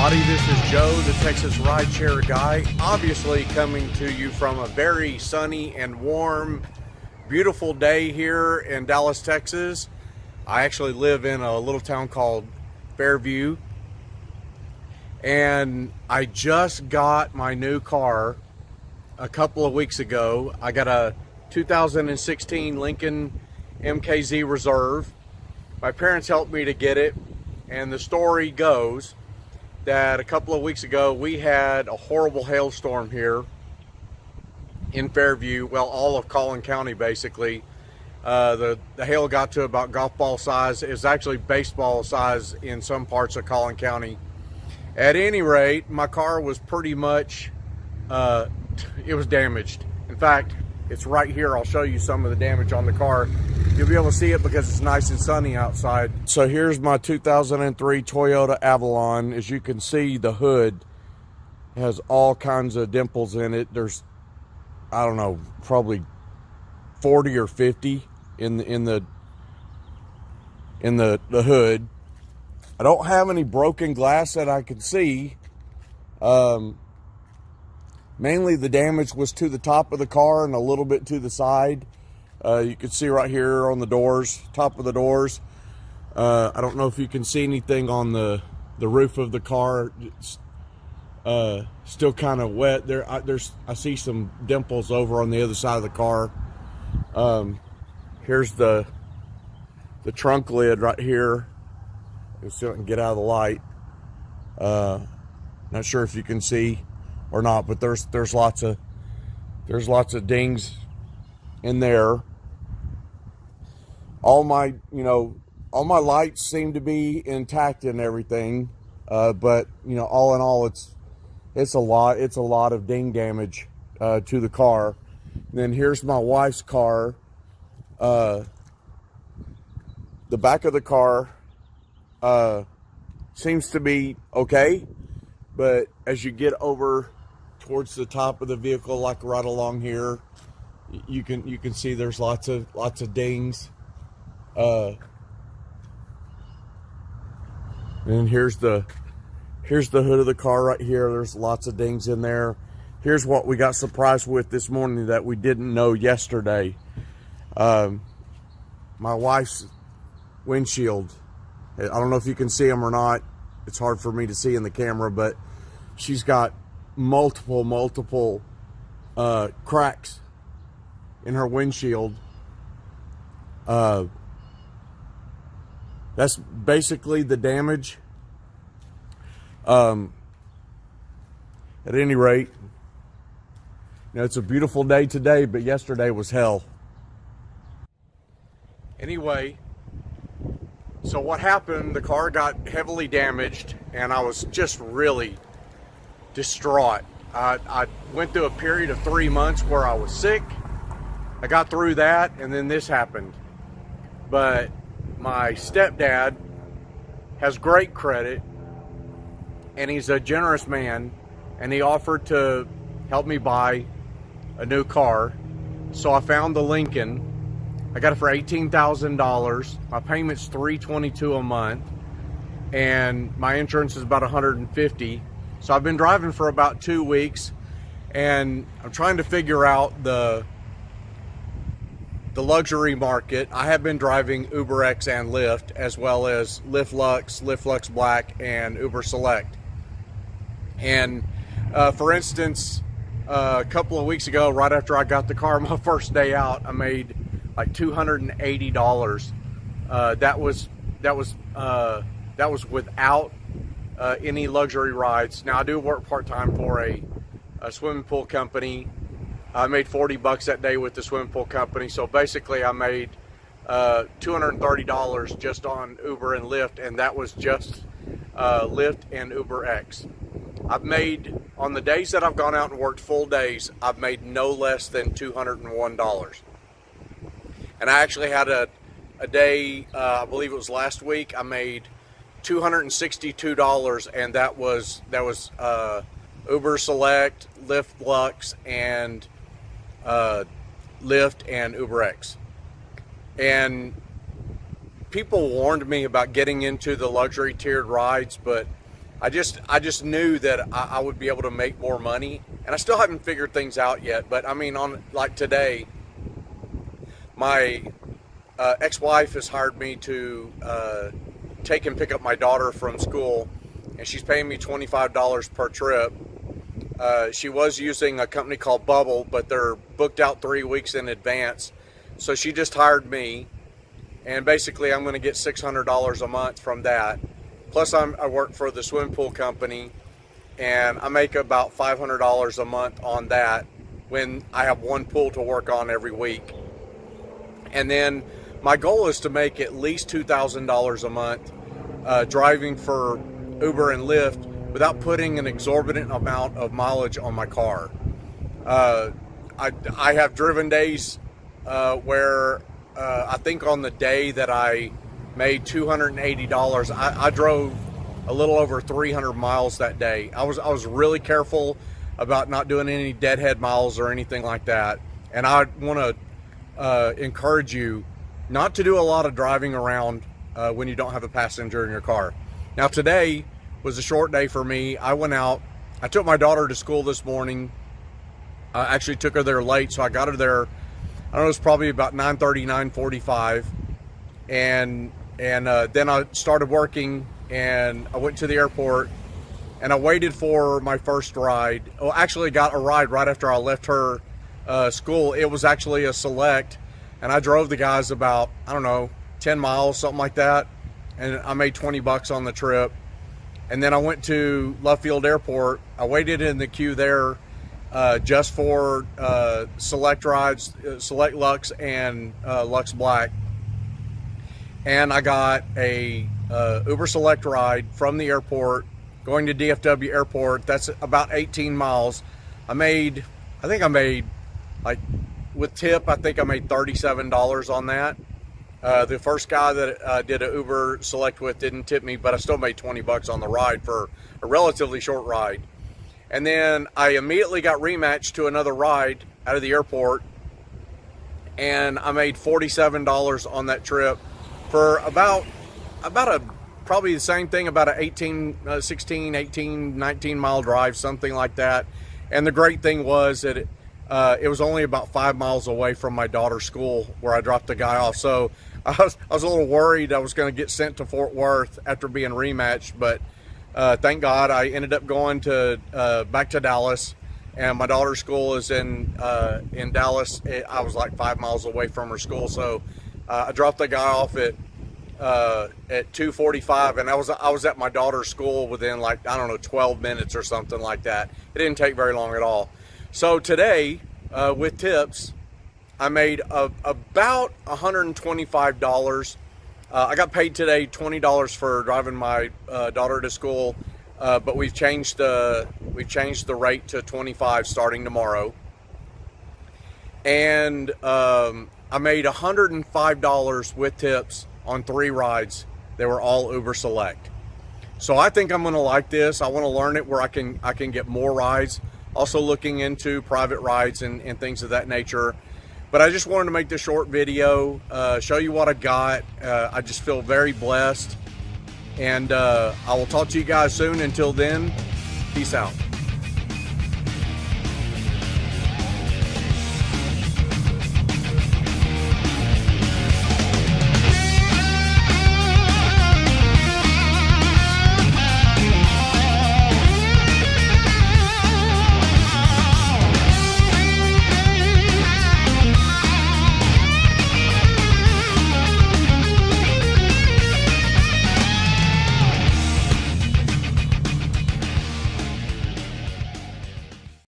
everybody. This is Joe, the Texas Rideshare Guy, obviously coming to you from a very sunny and warm, beautiful day here in Dallas, Texas. I actually live in a little town called Fairview, and I just got my new car a couple of weeks ago. I got a 2016 Lincoln MKZ Reserve. My parents helped me to get it, and the story goes that a couple of weeks ago we had a horrible hailstorm here in Fairview, well, all of Collin County basically. The hail got to about golf ball size. It was actually baseball size in some parts of Collin County. At any rate, my car was pretty much, it was damaged. In fact, it's right here. I'll show you some of the damage on the car. You'll be able to see it because it's nice and sunny outside. So here's my 2003 Toyota Avalon. As you can see, the hood has all kinds of dimples in it. There's, I don't know, probably 40 or 50 in the hood. I don't have any broken glass that I can see. Mainly the damage was to the top of the car and a little bit to the side. You can see right here on the doors, top of the doors. I don't know if you can see anything on the roof of the car. It's still kind of wet. I see some dimples over on the other side of the car. Here's the trunk lid right here. Let's see if I can get out of the light. Not sure if you can see or not, but there's lots of dings in there. All my lights seem to be intact and everything, but all in all, it's a lot of ding damage to the car. And then here's my wife's car. The back of the car seems to be okay, but as you get over towards the top of the vehicle, like right along here, you can see there's lots of dings. And here's the hood of the car right here. There's lots of dings in there. Here's what we got surprised with this morning that we didn't know yesterday. My wife's windshield, I don't know if you can see them or not. It's hard for me to see in the camera, but she's got multiple cracks in her windshield. That's basically the damage. At any rate, it's a beautiful day today, but yesterday was hell. Anyway, so what happened, the car got heavily damaged, and I was just really distraught. I went through a period of 3 months where I was sick. I got through that, and then this happened. But my stepdad has great credit, and he's a generous man, and he offered to help me buy a new car. So I found the Lincoln. I got it for $18,000. My payment's $322 a month, and my insurance is about $150. So I've been driving for about 2 weeks, and I'm trying to figure out the luxury market. I have been driving UberX and Lyft, as well as Lyft Lux, Lyft Lux Black, and Uber Select. And for instance, a couple of weeks ago, right after I got the car, my first day out, I made like $280. That was without any luxury rides. Now I do work part-time for a swimming pool company. I made $40 that day with the swimming pool company. So basically I made $230 just on Uber and Lyft, and that was just Lyft and UberX. I've made, on the days that I've gone out and worked full days, I've made no less than $201. And I actually had a day, I believe it was last week, I made $262, and that was Uber Select, Lyft Lux, and Lyft and UberX. And people warned me about getting into the luxury tiered rides, but I just knew that I would be able to make more money, and I still haven't figured things out yet. But I mean, on like today, my ex-wife has hired me to take and pick up my daughter from school, and she's paying me $25 per trip. She was using a company called Bubble, but they're booked out 3 weeks in advance. So she just hired me, and basically I'm going to get $600 a month from that. Plus I work for the swim pool company, and I make about $500 a month on that when I have one pool to work on every week. And then my goal is to make at least $2,000 a month driving for Uber and Lyft without putting an exorbitant amount of mileage on my car. I have driven days where I think on the day that I made $280, I drove a little over 300 miles that day. I was really careful about not doing any deadhead miles or anything like that. And I want to encourage you not to do a lot of driving around when you don't have a passenger in your car. Now today was a short day for me. I went out, I took my daughter to school this morning. I actually took her there late, so I got her there, I don't know, it was probably about 9:30, 9:45. And then I started working, and I went to the airport, and I waited for my first ride. Well, actually got a ride right after I left her school. It was actually a Select, and I drove the guys about, I don't know, 10 miles, something like that. And I made $20 on the trip. And then I went to Love Field Airport. I waited in the queue there just for Select rides, Select Lux and Lux Black. And I got a Uber Select ride from the airport going to DFW Airport. That's about 18 miles. I think I made, like, with tip, I think I made $37 on that. The first guy that I did an Uber Select with didn't tip me, but I still made $20 on the ride for a relatively short ride. And then I immediately got rematched to another ride out of the airport, and I made $47 on that trip for about probably the same thing, about a 16, 18, 19 mile drive, something like that. And the great thing was that it was only about 5 miles away from my daughter's school where I dropped the guy off. So I was a little worried I was going to get sent to Fort Worth after being rematched, but thank God I ended up going to back to Dallas, and my daughter's school is in Dallas. I was like 5 miles away from her school, so I dropped the guy off at 2:45, and I was at my daughter's school within, like, I don't know, 12 minutes or something like that. It didn't take very long at all. So today, with tips, I made about $125. I got paid today $20 for driving my daughter to school, but we've changed the rate to $25 starting tomorrow. And I made $105 with tips on 3 rides. They were all Uber Select. So I think I'm going to like this. I want to learn it where I can get more rides. Also looking into private rides and things of that nature. But I just wanted to make this short video, show you what I got. I just feel very blessed. And I will talk to you guys soon. Until then, peace out.